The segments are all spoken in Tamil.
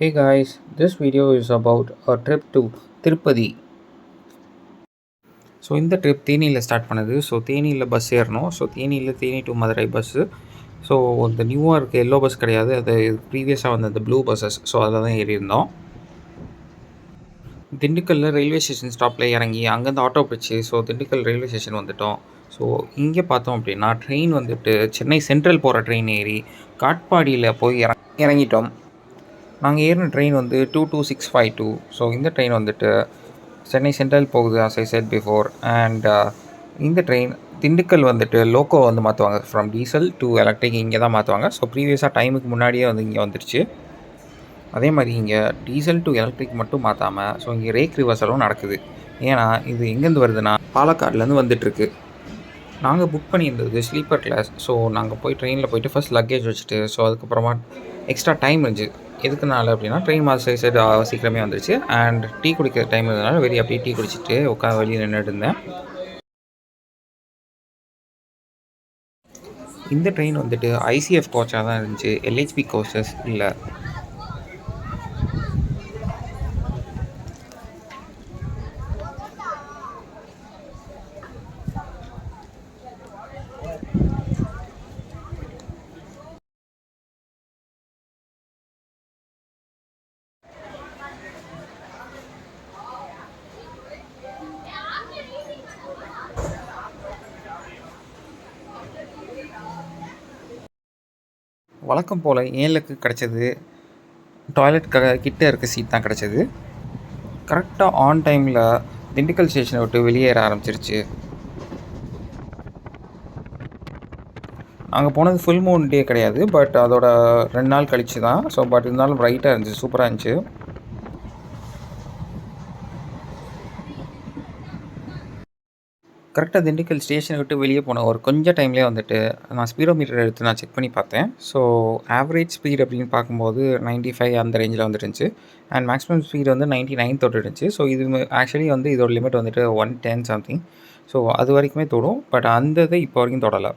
Hey guys, this video is about a trip to Tirupati. So இந்த ட்ரிப் தேனியில் ஸ்டார்ட் பண்ணுது. ஸோ தேனியில் பஸ் ஏறணும். So Theni to Madurai bus. So இந்த நியூவாக இருக்க எல்லோ பஸ் கிடையாது, அது ப்ரீவியஸாக வந்த அந்த ப்ளூ பஸ்ஸஸ். ஸோ அதில் தான் ஏறியிருந்தோம். திண்டுக்கல்லில் ரயில்வே ஸ்டேஷன் ஸ்டாப்பில் இறங்கி அங்கேருந்து ஆட்டோ பிடிச்சி திண்டுக்கல் ரயில்வே ஸ்டேஷன் வந்துவிட்டோம். ஸோ இங்கே பார்த்தோம் அப்படின்னா ட்ரெயின் வந்துட்டு சென்னை சென்ட்ரல் போகிற ட்ரெயின் ஏறி காட்பாடியில் போய் இறங்கிட்டோம். நாங்கள் ஏறின ட்ரெயின் வந்து 22652. ஸோ இந்த ட்ரெயின் வந்துட்டு சென்னை சென்ட்ரல் போகுது, as I said before. And இந்த ட்ரெயின் திண்டுக்கல் வந்துட்டு லோக்கோ வந்து மாற்றுவாங்க, ஃப்ரம் டீசல் டு எலக்ட்ரிக் இங்கே தான் மாற்றுவாங்க. ஸோ ப்ரீவியஸாக டைமுக்கு முன்னாடியே வந்து இங்கே வந்துடுச்சு. அதே மாதிரி இங்கே டீசல் டு எலக்ட்ரிக் மட்டும் மாற்றாமல் இங்கே ரேக் ரிவர்சலும் நடக்குது. ஏன்னா இது எங்கேருந்து வருதுன்னா பாலக்காட்லேருந்து வந்துட்டுருக்கு. நாங்கள் புக் பண்ணியிருந்தது ஸ்லீப்பர் கிளாஸ். ஸோ நாங்கள் போய் ட்ரெயினில் போய்ட்டு ஃபஸ்ட் லக்கேஜ் வச்சுட்டு அதுக்கப்புறமா எக்ஸ்ட்ரா டைம் இருந்துச்சு. எதுக்குனால அப்படின்னா ட்ரெயின் மாஸ்டர் சைடு சீக்கிரமே வந்துருச்சு. அண்ட் டீ குடிக்கிற டைம் இருந்ததுனால வெளியே அப்படியே டீ குடிச்சிட்டு உட்காந்து வெளியே நின்றுட்டு இருந்தேன். இந்த ட்ரெயின் வந்துட்டு ஐசிஎஃப் கோச்சாக தான் இருந்துச்சு, எல்ஹெச்பி கோச்சஸ் இல்லை. வழக்கம் போல் ஏழுக்கு கிடச்சது டாய்லெட் கிட்டே இருக்க சீட் தான் கிடச்சிது. கரெக்டாக ஆன் டைமில் திண்டுக்கல் ஸ்டேஷனை விட்டு வெளியேற ஆரம்பிச்சிருச்சு. நாங்கள் போனது ஃபுல் மூன் டே கிடையாது, பட் அதோட 2 நாள் கழிச்சு தான். பட் இருந்தாலும் ப்ரைட்டாக இருந்துச்சு, சூப்பராக இருந்துச்சு. கரெக்டாக திண்டுக்கல் ஸ்டேஷனை விட்டு வெளியே போன ஒரு கொஞ்சம் டைம்லேயே வந்துட்டு நான் ஸ்பீடோ மீட்டர் எடுத்து நான் செக் பண்ணி பார்த்தேன். ஆவரேஜ் ஸ்பீட் அப்படின்னு பார்க்கும்போது 95 அந்த ரேஞ்சில் வந்துட்டு இருந்துச்சு. அண்ட் மேக்ஸிமம் ஸ்பீட் வந்து 99 தொட்டு இருந்துச்சு. இது ஆக்சுவலி வந்து இதோட லிமிட் வந்துட்டு 110 சம்திங். அது வரைக்குமே தொடும், பட் அந்த இதை இப்போ வரைக்கும் தொடலை.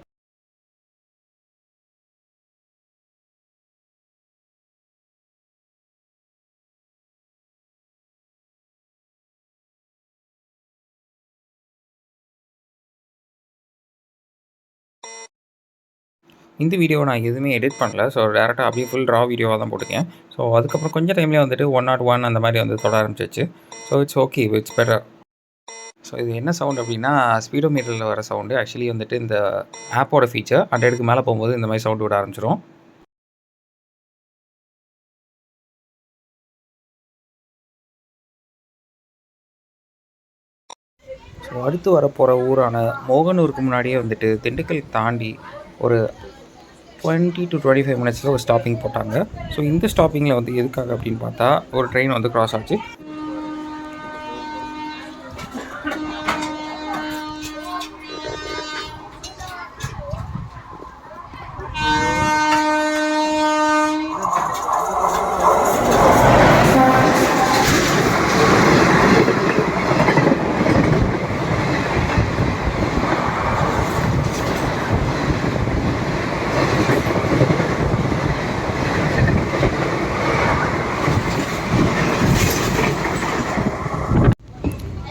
இந்த வீடியோவை நான் எதுவுமே எடிட் பண்ணல. டேரெக்டாக அப்படியே ஃபுல் ரா வீடியோவாக தான் போட்டுக்கேன். அதுக்கப்புறம் கொஞ்சம் டைம்லேயே வந்துட்டு 101 அந்த மாதிரி வந்து தொட ஆரம்பிச்சிச்சு. It's okay, it's better. இது என்ன சவுண்ட் அப்படின்னா ஸ்பீடோ மீட்டரில் வர சவுண்டு. ஆக்சுவலி வந்துட்டு இந்த ஆப்போட ஃபீச்சர் 100க்கு மேலே போகும்போது இந்த மாதிரி சவுண்டு விட ஆரம்பிச்சிடும். அடுத்து வரப்போகிற ஊரான மோகனூருக்கு முன்னாடியே வந்துட்டு திண்டுக்கல் தாண்டி ஒரு 20 to 25 மினிட்ஸில் ஒரு ஸ்டாப்பிங் போட்டாங்க. இந்த ஸ்டாப்பிங்கில் வந்து எதுக்காக அப்படின்னு பார்த்தா ஒரு ட்ரெயின் வந்து க்ராஸ் ஆச்சு.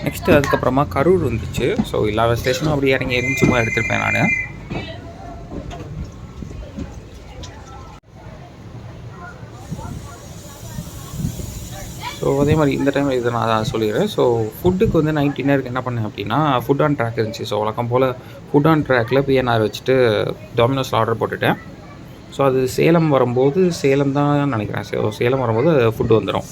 நெக்ஸ்ட்டு அதுக்கப்புறமா கரூர் வந்துச்சு. எல்லா ஸ்டேஷனும் அப்படி இறங்கி சும்மா எடுத்திருப்பேன் நான். அதே மாதிரி இந்த டைமில் இதை நான் சொல்லிடுறேன். ஃபுட்டுக்கு வந்து நைட் டின்னருக்கு என்ன பண்ணேன் அப்படின்னா ஃபுட் ஆன் ட்ராக் இருந்துச்சு. வழக்கம் போல் ஃபுட் ஆன் ட்ராக்கில் பிஎன்ஆர் வச்சுட்டு டொமினோஸில் ஆர்டர் போட்டுட்டேன். அது சேலம் வரும்போது சேலம் தான் நினைக்கிறேன். சேலம் வரும்போது ஃபுட்டு வந்துடும்.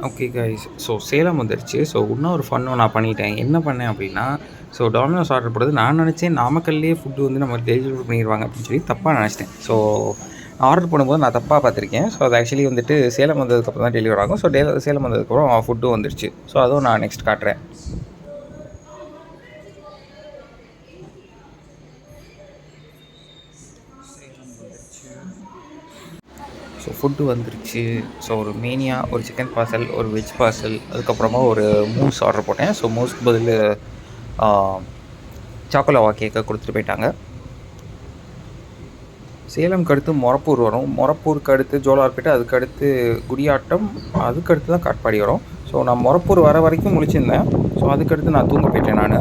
Okay guys. ஸோ சேலம் வந்துருச்சு. ஸோ இன்னொரு ஃபன்னும் நான் பண்ணிட்டேன். என்ன பண்ணேன் அப்படின்னா, ஸோ டொமினோஸ் ஆர்டர் போட்டது நான் நினச்சேன் நாமக்கல்லேயே ஃபுட்டு வந்து நம்ம டெலிவரி பண்ணிடுவாங்க அப்படின்னு சொல்லி தப்பாக நினச்சிட்டேன். ஸோ ஆர்டர் பண்ணும்போது நான் தப்பாக பார்த்துருக்கேன். ஸோ அது ஆக்சுவலி வந்துட்டு சேலம் வந்ததுக்கப்புறம் தான் டெலிவரி ஆகும். ஸோ சேலம் வந்ததுக்கப்புறம் ஃபுட்டும் வந்துருச்சு. ஸோ அதுவும் நான் நெக்ஸ்ட் காட்டுறேன். ஸோ ஃபுட்டு வந்துருச்சு. ஸோ ஒரு மேனியா, ஒரு சிக்கன் பார்சல், ஒரு வெஜ் பார்சல், அதுக்கப்புறமா ஒரு மூஸ் ஆர்டர் போட்டேன். ஸோ மூஸ்க்கு பதில் சாக்கோலாவா கேக்கை கொடுத்துட்டு போயிட்டாங்க. சேலம்க்கு அடுத்து மொரப்பூர் வரும். மொரப்பூருக்கு அடுத்து ஜோலார்பேட்டை, அதுக்கு அடுத்து குடியாட்டம், அதுக்கு அடுத்து தான் காட்பாடி வரும். ஸோ நான் மொரப்பூர் வர வரைக்கும் முழிச்சிருந்தேன். ஸோ அதுக்கடுத்து நான் தூங்க போயிட்டேன் நான்.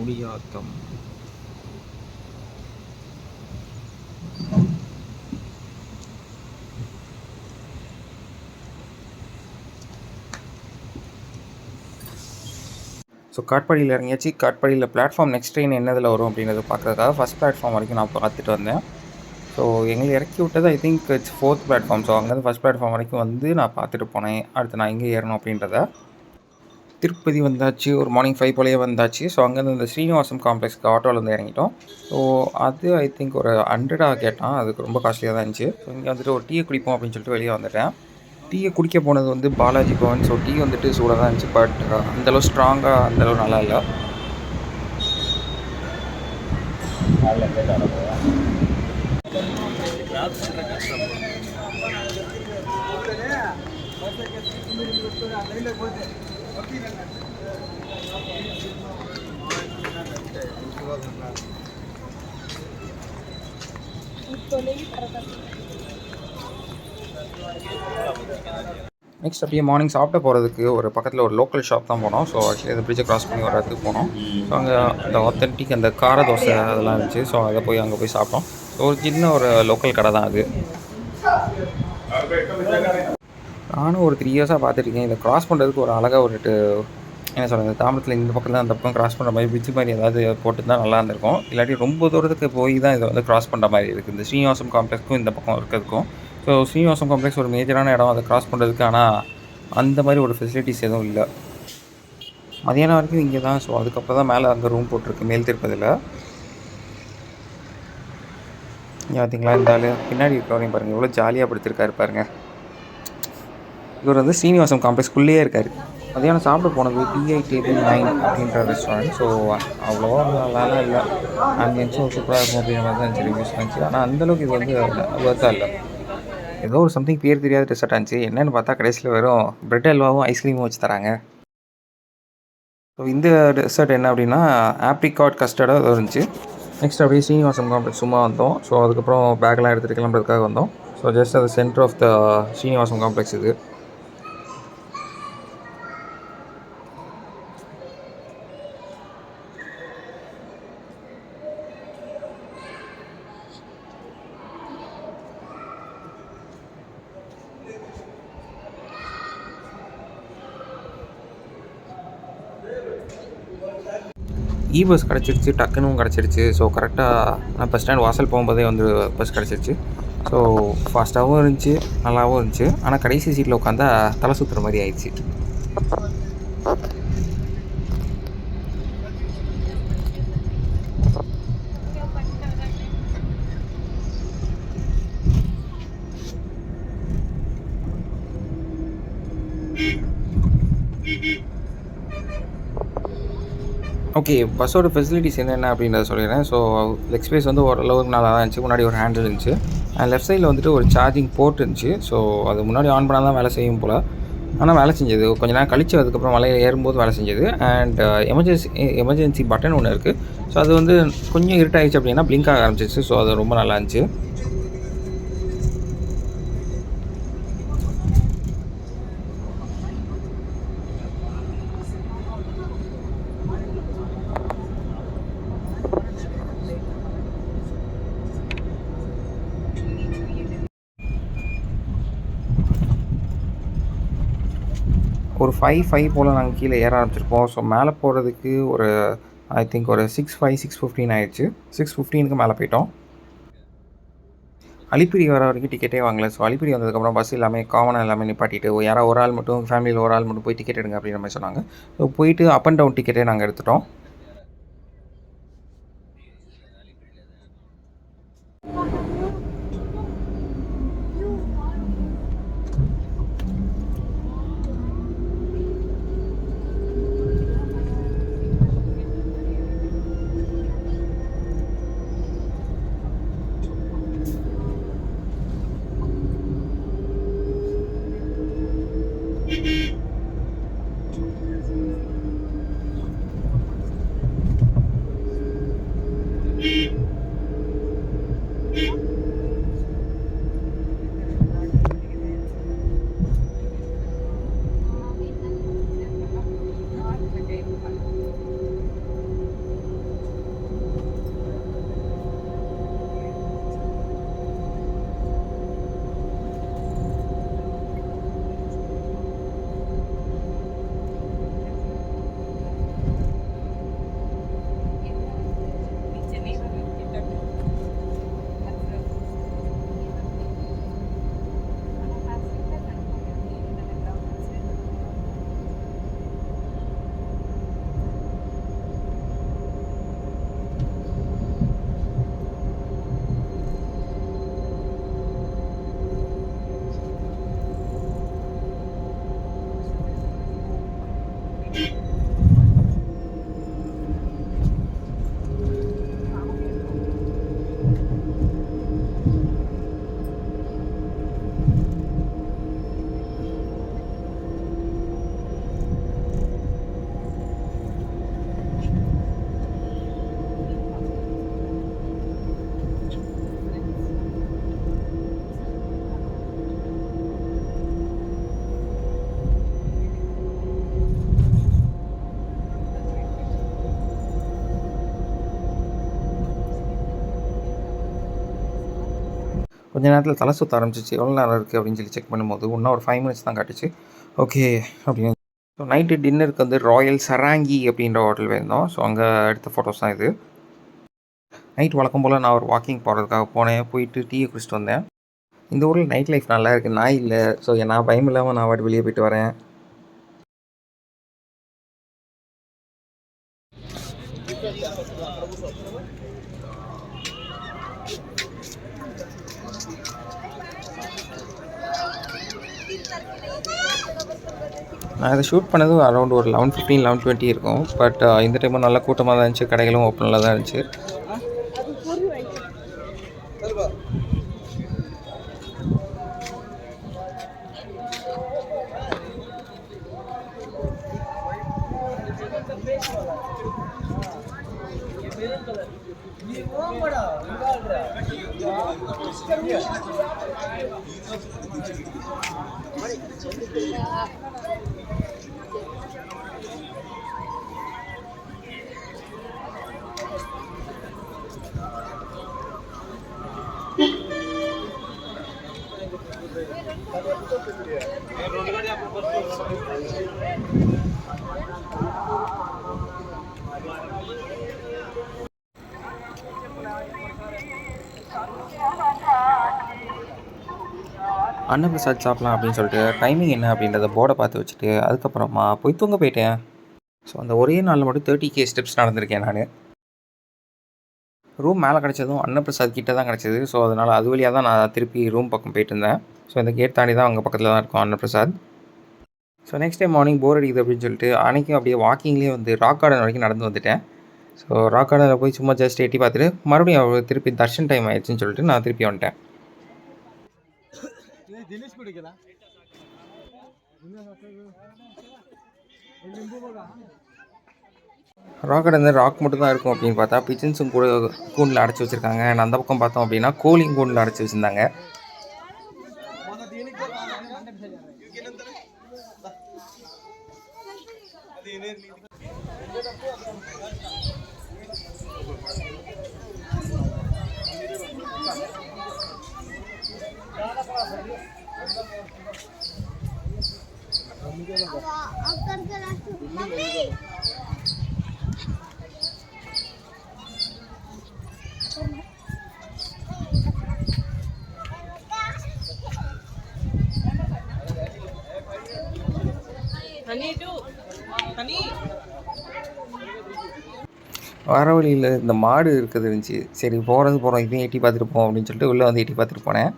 குடியாத்தம். ஸோ காட்பாடியில் இறங்கியாச்சு. காட்பாடியில் பிளாட்ஃபார்ம் நெக்ஸ்ட் ட்ரெயின் என்னதில் வரும் அப்படின்றத பார்க்குறதுக்காக ஃபஸ்ட் பிளாட்ஃபார்ம் வரைக்கும் நான் பார்த்துட்டு வந்தேன். ஸோ எங்களை இறக்கி விட்டது I think it's 4th platform. So அங்கேருந்து ஃபஸ்ட் பிளாட்ஃபார்ம் வரைக்கும் வந்து நான் பார்த்துட்டு போனேன். அடுத்து நான் எங்கே ஏறணும் அப்படின்றத. திருப்பதி வந்தாச்சு. ஒரு மார்னிங் 5 போலேயே வந்தாச்சு. ஸோ அங்கேருந்து இந்த ஸ்ரீனிவாசம் காம்ப்ளெக்ஸ்க்கு ஆட்டோவில் வந்து இறங்கிட்டோம். ஸோ அது ஐ திங்க் ஒரு 100 கேட்டான். அதுக்கு ரொம்ப காஸ்ட்லியாக தான் இருந்துச்சு. ஸோ இங்கே வந்துட்டு ஒரு டீயை குடிப்போம் அப்படின்னு சொல்லிட்டு வெளியே வந்துட்டேன். டீயை குடிக்க போனது வந்து பாலாஜி பவன். ஸோ டீ வந்துட்டு சூடாக தான் இருந்துச்சு. பட் அந்தளவு ஸ்ட்ராங்காக அந்தளவு நல்லா இல்லை. நெக்ஸ்ட் அப்படியே மார்னிங் சாப்பிட போகிறதுக்கு ஒரு பக்கத்தில் ஒரு லோக்கல் ஷாப் தான் போனோம். ஸோ ஆக்சுவலி அந்த பிரிட்ஜை க்ராஸ் பண்ணி வரதுக்கு போனோம். ஸோ அங்கே அந்த ஆத்தென்டிக் அந்த கார தோசை அதெல்லாம் இருந்துச்சு. ஸோ அதை போய் அங்கே போய் சாப்பிட்டோம். ஸோ ஒரு சின்ன ஒரு லோக்கல் கடை தான் அது. நானும் ஒரு 3 இயர்ஸாக பார்த்துருக்கேன். இதை க்ராஸ் பண்ணுறதுக்கு ஒரு அழகாக ஒரு என்ன சொல்கிறது, தாம்பரத்தில் இந்த பக்கம் தான் அந்த பக்கம் க்ராஸ் பண்ணுற மாதிரி பிரிட்ஜ் மாதிரி ஏதாவது போட்டு தான் நல்லா இருந்திருக்கும். இல்லாட்டி ரொம்ப தூரத்துக்கு போய் தான் இதை வந்து க்ராஸ் பண்ணுற மாதிரி இருக்குது. இந்த ஸ்ரீனிவாசம் காம்ப்ளெக்ஸ்க்கும் இந்த பக்கம் இருக்கிறதுக்கும். ஸோ ஸ்ரீனிவாசம் காம்ப்ளெக்ஸ் ஒரு மேஜரான இடம் அதை க்ராஸ் பண்ணுறதுக்கு. ஆனால் அந்த மாதிரி ஒரு ஃபெசிலிட்டிஸ் எதுவும் இல்லை. மதியானம் வரைக்கும் இங்கே தான். ஸோ அதுக்கப்புறம் தான் மேலே அங்கே ரூம் போட்டிருக்கு மேல் திருப்பதியில். இங்கே பார்த்தீங்களா இந்த ஆள் பின்னாடி இருக்கிறவரையும் பாருங்கள் எவ்வளோ ஜாலியாக படுத்திருக்காரு பாருங்கள். இவர் வந்து ஸ்ரீனிவாசம் காம்ப்ளெக்ஸ்குள்ளேயே இருக்கார். மதியானம் சாப்பிட போனது டிஐ டேபிள் 9 அப்படின்ற ரெஸ்டாரண்ட். ஸோ அவ்வளோவா நல்லாலாம் இல்லை. ஆம்பியன்ஸும் சூப்பராக இருக்கும் அப்படின்ற மாதிரி தான் இருந்துச்சு, ரிவ்யூஸ் இருந்துச்சு. ஆனால் அந்தளவுக்கு இது வந்து ஒர்த்தாக இல்லை. ஏதோ ஒரு சம்திங் பேர் தெரியாத டெசர்ட் இருந்துச்சு. என்னென்னு பார்த்தா கடைசியில் வெறும் பிரெட் அல்வாவும் ஐஸ்கிரீமும் வச்சு தராங்க. ஸோ இந்த டெசர்ட் என்ன அப்படின்னா ஆப்ரிகாட் கஸ்டர்டாக இருந்துச்சு. நெக்ஸ்ட் அப்படியே ஸ்ரீனிவாசம் காம்ப்ளெக்ஸ் சும்மா வந்தோம். ஸோ அதுக்கப்புறம் பேக்கெலாம் எடுத்துகிட்டு கிளம்புறதுக்காக வந்தோம். ஸோ ஜஸ்ட் அது centre of the Srinivasam complex இது. பஸ் கிடச்சிருச்சு, டக்குனும் கிடச்சிருச்சு. ஸோ கரெக்டாக நான் பஸ் ஸ்டாண்ட் வாசல் போகும்போதே வந்து பஸ் கிடச்சிருச்சு. ஸோ ஃபாஸ்ட்டாகவும் இருந்துச்சு, நல்லாவும் இருந்துச்சு. ஆனால் கடைசி சீட்டில் உட்காந்தா தலை சுற்றுற மாதிரி ஆயிடுச்சு. ஓகே, பஸ்ஸோட ஃபெசிலிட்டிஸ் என்னென்ன அப்படின்றத சொல்லிடுறேன். ஸோ லெக் ஸ்பேஸ் வந்து ஓரளவுக்கு நல்லா தான் இருந்துச்சு. முன்னாடி ஒரு ஹேண்டில் இருந்துச்சு. லெஃப்ட் சைடில் வந்துட்டு ஒரு சார்ஜிங் போர்ட் இருந்துச்சு. ஸோ அது முன்னாடி ஆன் பண்ணால் தான் வேலை செய்யும் போல். ஆனால் வேலை செஞ்சது. கொஞ்சம் நேரம் கழிச்சு அதுக்கப்புறம் மலையில் ஏறும்போது வேலை செஞ்சது. அண்ட் எமர்ஜென்சி பட்டன் ஒன்று இருக்குது. ஸோ அது வந்து கொஞ்சம் இருட்டாயிடுச்சு அப்படின்னா பிளிங்க் ஆக ஆரம்பிச்சிச்சு. ஸோ அது ரொம்ப நல்லா இருந்துச்சு. ஒரு 5 போல் நாங்கள் கீழே ஏற ஆரம்பிச்சிருப்போம். ஸோ மேலே போகிறதுக்கு ஒரு ஐ திங்க் ஒரு 6:15 ஆயிடுச்சு. 6:15க்கு மேலே போயிட்டோம். அலிப்பிரி வர வரைக்கும் டிக்கெட்டே வாங்கல. ஸோ அலிப்பிரி வந்ததுக்கப்புறம் பஸ் எல்லாமே காமனாக எல்லாமே நிப்பாட்டிட்டு யாராவது ஒரு ஆள் மட்டும் ஃபேமிலியில் ஒரு ஆள் மட்டும் போய் டிக்கெட் எடுங்க அப்படின்ற மாதிரி சொன்னாங்க. ஸோ போயிட்டு அப் அண்ட் டவுன் டிக்கெட்டே நாங்கள் எடுத்துட்டோம். கொஞ்ச நேரத்தில் தலை சுற்ற ஆரம்பிச்சிச்சு. எவ்வளோ நேரம் இருக்குது அப்படின்னு சொல்லி செக் பண்ணும்போது இன்னும் ஒரு 5 மினிட்ஸ் தான் காட்டுச்சு. ஓகே அப்படின்னு. ஸோ நைட்டு டின்னருக்கு வந்து ராயல் சராங்கி அப்படின்ற ஹோட்டல் போயிருந்தோம். ஸோ அங்கே எடுத்த ஃபோட்டோஸ் தான் இது. நைட் வழக்கம் போல் நான் ஒரு வாக்கிங் போகிறதுக்காக போனேன். போயிட்டு டீயை குடிச்சிட்டு வந்தேன். இந்த ஊரில் நைட் லைஃப் நல்லா இருக்குது. நாய் இல்லை. ஸோ நான் பயம் இல்லாமல் நான் வாட்டி வெளியே போயிட்டு வரேன். நான் இதை ஷூட் பண்ணது அரௌண்ட் ஒரு 11:15 11:20 இருக்கும். பட் இந்த டைமும் நல்ல கூட்டமாக தான் இருந்துச்சு. கடைகளும் ஓப்பனில் தான் இருந்துச்சு. அன்னப்பிரசாத் சாப்பிட்லாம் அப்படின்னு சொல்லிட்டு டைமிங் என்ன அப்படின்றத போர்டை பார்த்து வச்சுட்டு அதுக்கப்புறமா போய் தூங்க போயிட்டேன். ஸோ அந்த ஒரே நாளில் மட்டும் 30K ஸ்டெப்ஸ் நடந்திருக்கேன் நான். ரூம் மேலே கிடச்சதும் அன்னப்பிரசாத் கிட்டே தான் கிடச்சிது. ஸோ அதனால் அது வழியாக தான் நான் திருப்பி ரூம் பக்கம் போயிட்டு இருந்தேன். ஸோ இந்த கேட் தாண்டி தான் அங்கே பக்கத்தில் தான் இருக்கும் அன்னப்பிரசாத். So next day morning four அடிக்குது அப்படின்னு சொல்லிட்டு அன்றைக்கும் அப்படியே வாக்கிங்லேயே வந்து ராக் கார்டன் வரைக்கும் நடந்து வந்துட்டேன். ஸோ ராக் கார்டனில் போய் சும்மா ஜஸ்ட் எட்டி பார்த்துட்டு மறுபடியும் திருப்பி தர்ஷன் டைம் ஆயிடுச்சுன்னு சொல்லிட்டு நான் திருப்பி வந்துட்டேன். ராக்கெட் வந்து ராக் மட்டும் தான் இருக்கும் அப்படின்னு பார்த்தா பிஜன்ஸும் கூட கூண்டில் அடைச்சி வச்சுருக்காங்க. அண்ட் அந்த பக்கம் பார்த்தோம் அப்படின்னா கோழியும் கூண்டில் அடைச்சி வச்சுருந்தாங்க. வர வழியில் இந்த மாடு இருக்குது இருந்துச்சு. சரி போகிறோம் இதையும் எட்டி பார்த்துட்டு போவோம் அப்படின்னு சொல்லிட்டு உள்ளே வந்து எட்டி பார்த்துட்டு போனேன்.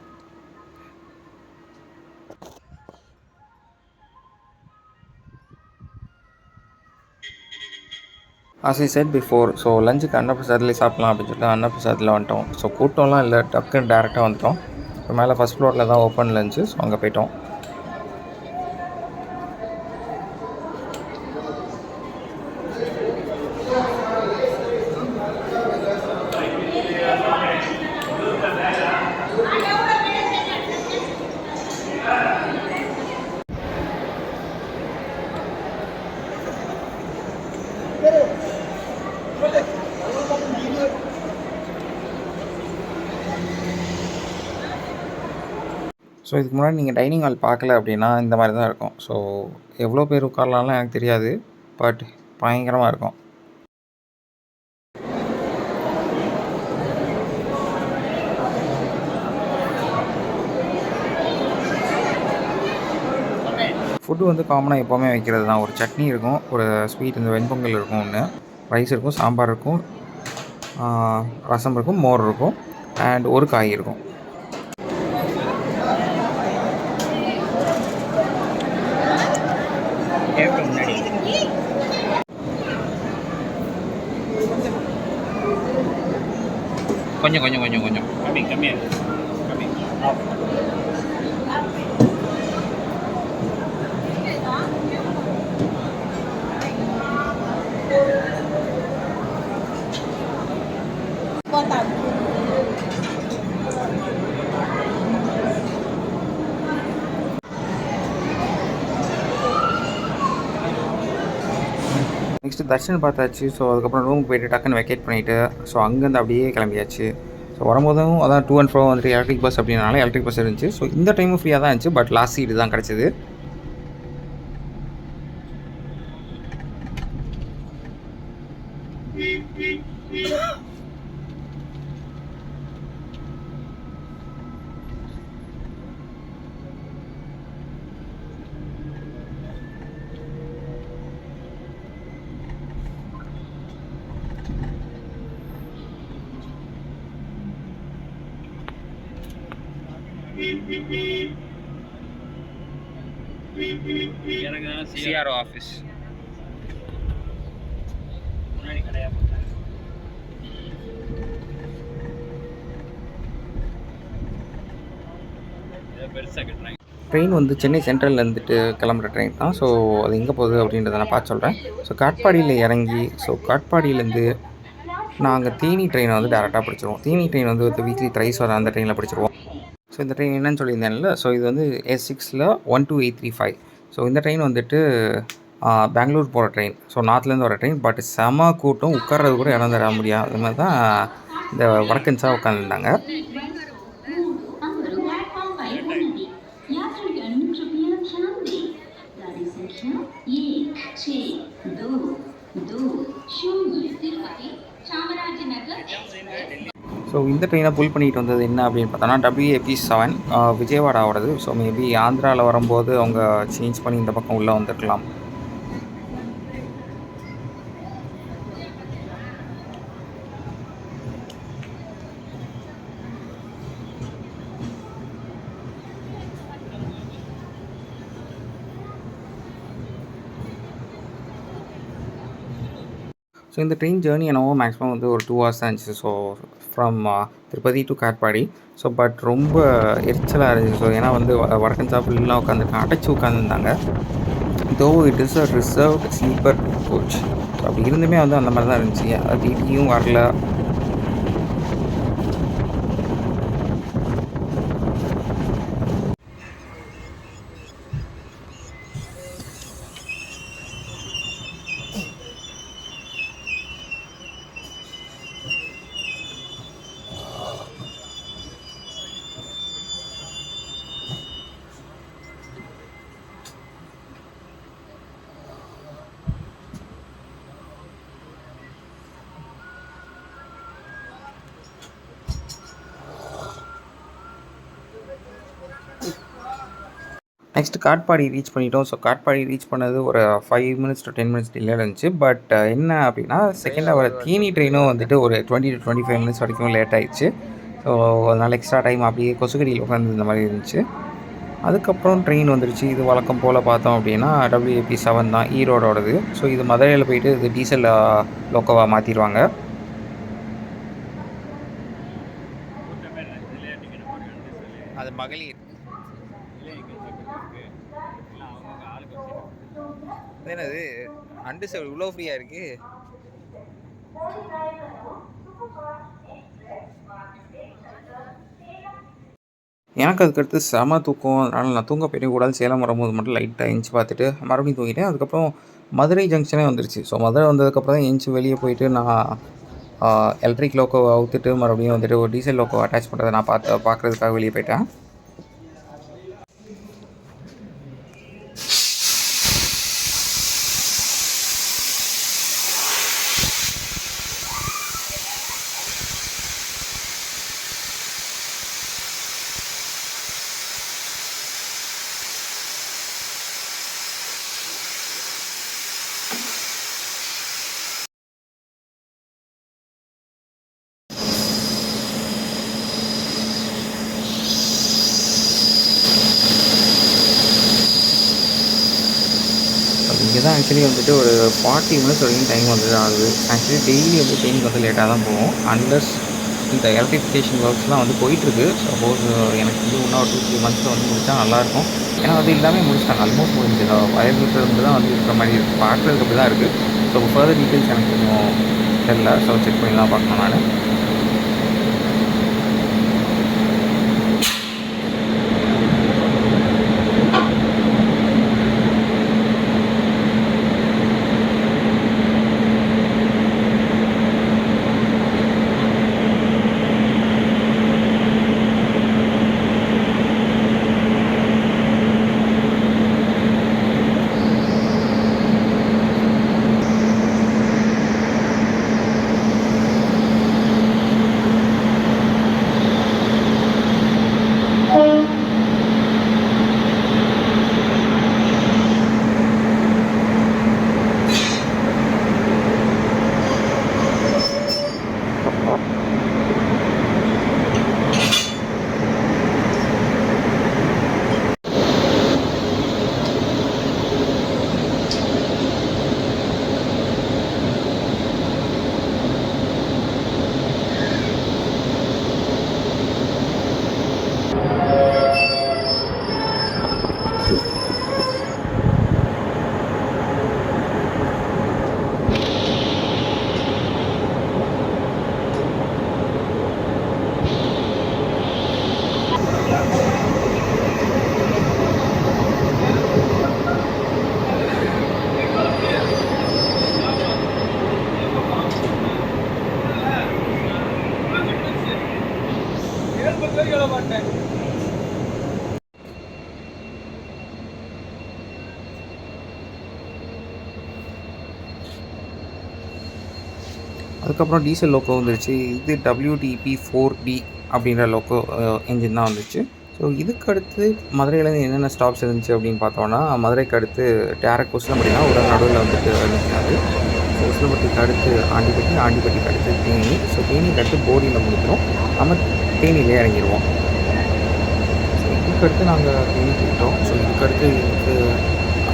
as I said before, so லஞ்சுக்கு அன்னப்பிரசாதத்துலேயே சாப்பிட்லாம் அப்படின்னு சொல்லிட்டு அன்னப்பிரசாதத்தில் வந்துட்டோம். ஸோ கூட்டம்லாம் இல்லை, டக்குன்னு டேரெக்டாக வந்துட்டோம். ஸோ மேலே ஃபஸ்ட் ஃப்ளோரில் தான் ஓப்பன் லஞ்சு. ஸோ அங்கே போயிட்டோம். ஸோ இதுக்கு முன்னாடி நீங்கள் டைனிங் ஹால் பார்க்கல அப்படின்னா இந்த மாதிரி தான் இருக்கும். ஸோ எவ்வளோ பேர் உட்காரலாம்லாம் எனக்கு தெரியாது, பட் பயங்கரமாக இருக்கும். ஃபுட்டு வந்து காமனாக எப்போவுமே வைக்கிறது தான். ஒரு சட்னி இருக்கும், ஒரு ஸ்வீட் இந்த வெண்பொங்கல் இருக்கும், ஒன்று ரைஸ் இருக்கும், சாம்பார் இருக்கும், ரசம் இருக்கும், மோர் இருக்கும், அண்ட் ஒரு காய் இருக்கும். கொஞ்சம் கொஞ்சம் கொஞ்சம் கொஞ்சம் கம்மியாக நெக்ஸ்ட்டு தர்ஷன் பார்த்தாச்சு. ஸோ அதுக்கப்புறம் ரூமுக்கு போய்ட்டு டக்குன்னு வெக்கேட் பண்ணிவிட்டு ஸோ அங்கேருந்து அப்படியே கிளம்பியாச்சு. ஸோ வரும்போதும் அதான் 2 and 4 வந்துட்டு எலக்ட்ரிக் பஸ் அப்படின்னால எலக்ட்ரிக் பஸ் இருந்துச்சு. ஸோ இந்த டைமும் ஃப்ரீயாக தான் இருந்துச்சு, பட் லாஸ்ட் சீட்டு தான் கிடச்சிது. சிஆர்ஓ ஆஃபீஸ் முன்னாடி கடையா போட்டாங்க. ட்ரெயின் வந்து சென்னை சென்ட்ரலில் இருந்துட்டு கிளம்புற ட்ரெயின் தான். ஸோ அது எங்கே போகுது அப்படின்றத நான் பார்த்து சொல்கிறேன். ஸோ காட்பாடியில் இறங்கி காட்பாடியிலேருந்து நாங்கள் தேனி ட்ரெயினை வந்து டேரெக்டாக பிடிச்சிருவோம். தேனி ட்ரெயின் வந்து வீக்லி த்ரைஸ் வர அந்த ட்ரெயினில் பிடிச்சிருவோம். ஸோ இந்த ட்ரெயின் என்னன்னு சொல்லியிருந்தேன்ல, ஸோ இது வந்து S6ல் 12835. ஸோ இந்த ட்ரெயின் வந்துட்டு பெங்களூர் போகிற ட்ரெயின். ஸோ நார்த்லேருந்து வர ட்ரெயின், பட் செம கூட்டம், உட்கார்றது கூட இடம் தர முடியாது. அது மாதிரி தான் இந்த வடக்கன்ஸாக உட்காந்துருந்தாங்க. ஸோ இந்த ட்ரெயினை புல் பண்ணிட்டு வந்தது என்ன அப்படின்னு பார்த்தோன்னா WAP7 விஜயவாடாவோடது. ஸோ மேபி ஆந்திராவில் வரும்போது அவங்க சேஞ்ச் பண்ணி இந்த பக்கம் உள்ளே வந்துருக்கலாம். ஸோ இந்த ட்ரெயின் ஜேர்னி என்னவோ மேக்ஸிமம் வந்து ஒரு 2 hours தான் இருந்துச்சு. So from Tirupati to Katpadi. So but ரொம்ப எரிச்சலாக இருந்துச்சு. ஸோ ஏன்னா வந்து வடக்கன் ஸ்டாப்லாம் உட்காந்துருக்காங்க, அடைச்சி உட்காந்துருந்தாங்க. Though it is a reserved sleeper coach. So அப்படி இருந்துமே வந்து அந்த மாதிரி தான் இருந்துச்சு. டிடியும் வரல. நெக்ஸ்ட் காட்பாடி ரீச் பண்ணிட்டோம். ஸோ காட்பாடி ரீச் பண்ணது ஒரு 5 மினிட்ஸ் டு 10 மினிட்ஸ் டிலே இருந்துச்சு. பட் என்ன அப்படின்னா செகண்டாக வர தேனி ட்ரெயினும் வந்துட்டு ஒரு 20 டு 25 மினிட்ஸ் வரைக்கும் லேட் ஆகிடுச்சு. ஸோ அதனால் எக்ஸ்ட்ரா டைம் அப்படியே கொசுக்கடியில் உட்காந்து இந்த மாதிரி இருந்துச்சு. அதுக்கப்புறம் ட்ரெயின் வந்துருச்சு. இது வழக்கம் போல் பார்த்தோம் அப்படின்னா WAP7 தான், ஈரோடோடது. ஸோ இது மதுரையில் போயிட்டு இது டீசல் லோக்கோவாக மாற்றிடுவாங்க. அது மகளிர் என்னது அன்டிசர்வ் இவ்வளோ ஃப்ரீயாக இருக்குது. எனக்கு அதுக்கடுத்து செம தூக்கம். அதனால் நான் தூங்க போயிடக்கூடாது. சேலம் வரும்போது மட்டும் லைட்டாக எந்திச்சு பார்த்துட்டு மறுபடியும் தூங்கிட்டேன். அதுக்கப்புறம் மதுரை ஜங்ஷனே வந்துருச்சு. ஸோ மதுரை வந்ததுக்கப்புறம் தான் எந்திச்சு வெளியே போயிட்டு நான் எலக்ட்ரிக் லோக்கோவை அவுத்துட்டு மறுபடியும் வந்துட்டு ஒரு டீசல் லோக்கோ அட்டாச் பண்ணுறதை நான் பார்க்குறதுக்காக வெளியே போயிட்டேன். இங்கே தான் ஆக்சுவலி வந்துட்டு ஒரு 40 மினிட்ஸ் வரைக்கும் டைம் வந்துட்டு ஆகுது. ஆக்சுவலி டெய்லி வந்து ட்ரெயினுக்கு வந்து லேட்டாக தான் போகும். அன்லஸ் இந்த எலக்ட்ரிஃபிகேஷன் ஒர்க்ஸ்லாம் வந்து போயிட்டுருக்கு. சப்போஸ் எனக்கு வந்து இன்னும் ஒரு 2-3 மந்த்ஸில் வந்து முடித்தா நல்லாயிருக்கும். ஏன்னா வந்து எல்லாமே முடிச்சிட்டாங்க, ஆல்மோஸ்ட் முடிஞ்சது. வயர் மீட்டர் வந்து தான் வந்து இருக்கிற மாதிரி இருக்குது, பார்க்குறதுக்கு அப்படி தான் இருக்குது. ஸோ ஃபர்தர் டீட்டெயில்ஸ் எனக்கு இன்னும் தெரியல. ஸோ செக் பண்ணி தான் பார்க்கணும் நான். அதுக்கப்புறம் டீசல் லோக்கோ வந்துருச்சு. இது WDP4D அப்படின்ற லோக்கோ என்ஜின் தான் வந்துச்சு. ஸோ இதுக்கு அடுத்து மதுரையிலேருந்து என்னென்ன ஸ்டாப்ஸ் இருந்துச்சு அப்படின்னு பார்த்தோன்னா, மதுரைக்கு அடுத்து டேரக்ட் உசிலம்பட்டி தான் ஒரு நடுவில் வந்துட்டு நிற்காது. ஸோ உசிலம்பட்டிக்கு அடுத்து ஆண்டிப்பட்டி, ஆண்டிப்பட்டிக்கு அடுத்து தேனி. ஸோ தேனிக்கு அடுத்து போடியில் முடிக்கிறோம், நம்ம தேனியிலே இறங்கிடுவோம். ஸோ இதுக்கடுத்து நாங்கள் தேனி போயிட்டோம். ஸோ இதுக்கடுத்து இதுக்கு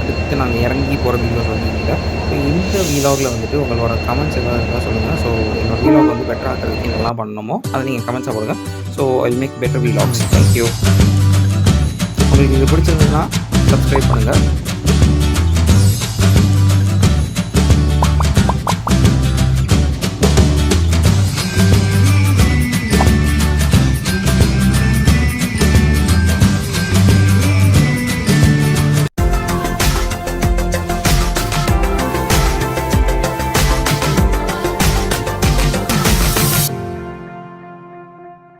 அடுத்து நாங்கள் இறங்கி போகிற வீடியோஸ் வந்து இல்லை. ஸோ இந்த வீலாகில் வந்துட்டு உங்களோட கமெண்ட்ஸ் எதாவது இருந்தால் சொல்லுங்கள். ஸோ என்னோடய வீலாக் வந்து பெட்டராக இருக்கிறதுக்கு என்னெல்லாம் பண்ணணுமோ அதை நீங்கள் கமெண்ட்ஸாக போடுங்க. So I will make better vlogs. Thank you. உங்களுக்கு இது பிடிச்சிருந்ததுன்னா சப்ஸ்கிரைப் பண்ணுங்கள்.